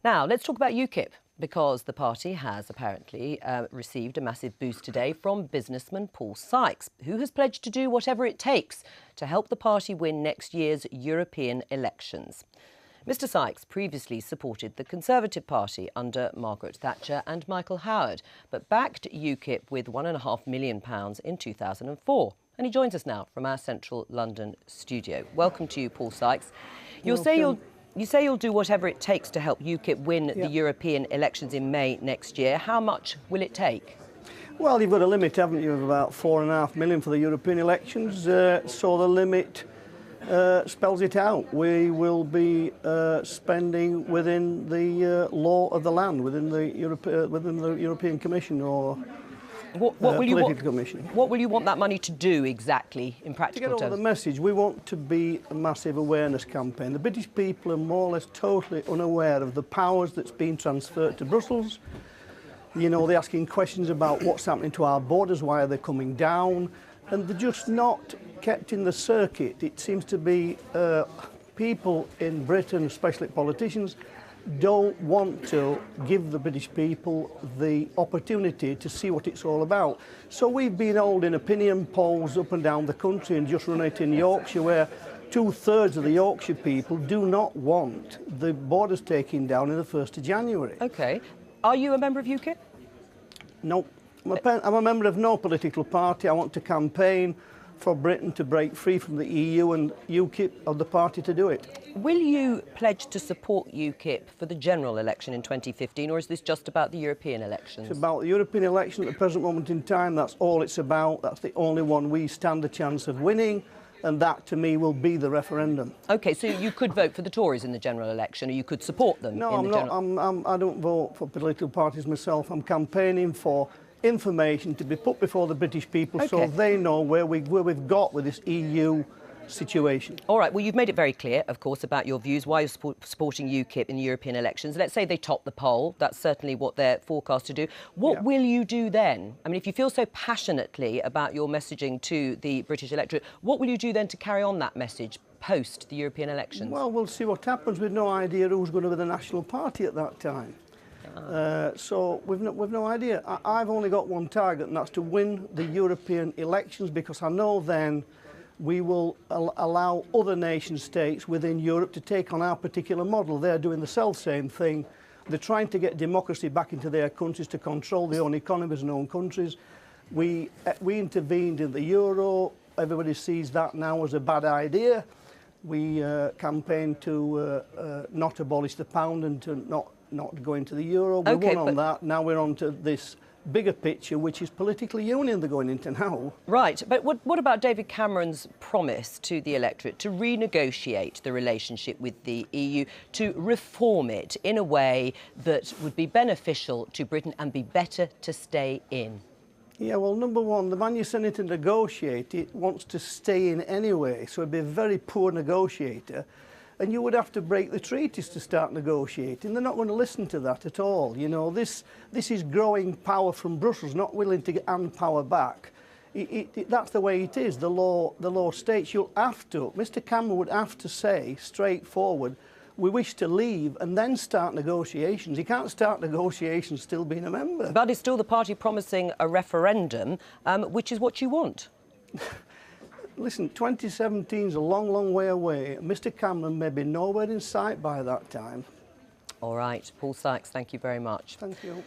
Now, let's talk about UKIP, because the party has apparently received a massive boost today from businessman Paul Sykes, who has pledged to do whatever it takes to help the party win next year's European elections. Mr Sykes previously supported the Conservative Party under Margaret Thatcher and Michael Howard, but backed UKIP with £1.5 million in 2004. And he joins us now from our central London studio. Welcome to you, Paul Sykes. You say you'll do whatever it takes to help UKIP win the European elections in May next year. How much will it take? Well, you've got a limit, haven't you, of about £4.5 million for the European elections. So the limit spells it out. We will be spending within the law of the land, within the European Commission or political commission. What will you want that money to do exactly in practical terms? To get over the message, we want to be a massive awareness campaign. The British people are more or less totally unaware of the powers that's been transferred to Brussels. You know, they're asking questions about what's happening to our borders, why are they coming down, and they're just not kept in the circuit. It seems to be people in Britain, especially politicians, don't want to give the British people the opportunity to see what it's all about. So we've been holding opinion polls up and down the country, and just run it in Yorkshire, where 2/3 of the Yorkshire people do not want the borders taken down on the 1st of January. OK. Are you a member of UKIP? No. I'm a member of no political party. I want to campaign for Britain to break free from the EU, and UKIP are the party to do it. Will you pledge to support UKIP for the general election in 2015, or is this just about the European elections? It's about the European election at the present moment in time. That's all it's about. That's the only one we stand a chance of winning, and that, to me, will be the referendum. OK, so you could vote for the Tories in the general election, or you could support them? No, I'm not. I don't vote for political parties myself. I'm campaigning for information to be put before the British people, so they know where we've got with this EU situation. All right, well, you've made it very clear, of course, about your views, why you're supporting UKIP in the European elections. Let's say they top the poll. That's certainly what they're forecast to do. What will you do then? I mean, if you feel so passionately about your messaging to the British electorate, what will you do then to carry on that message post the European elections? Well, we'll see what happens. We've no idea who's going to be the National Party at that time. So we've no idea. I've only got one target, and that's to win the European elections, because I know then we will allow other nation states within Europe to take on our particular model. They're doing the self-same thing. They're trying to get democracy back into their countries, to control their own economies and own countries. We intervened in the euro. Everybody sees that now as a bad idea. We campaigned to not abolish the pound and to not go into the euro. We won on that. Now we're on to this bigger picture, which is political union they're going into now. Right, but what about David Cameron's promise to the electorate to renegotiate the relationship with the EU, to reform it in a way that would be beneficial to Britain and be better to stay in? Yeah, well, number one, the man you're sending to negotiate it wants to stay in anyway, so he'd be a very poor negotiator. And you would have to break the treaties to start negotiating. They're not going to listen to that at all. You know, this is growing power from Brussels, not willing to hand power back. That's the way it is. The law states you'll have to. Mr Cameron would have to say straightforward, we wish to leave, and then start negotiations. He can't start negotiations still being a member. But is still the party promising a referendum, which is what you want? Listen, 2017 is a long, long way away. Mr Cameron may be nowhere in sight by that time. All right. Paul Sykes, thank you very much. Thank you.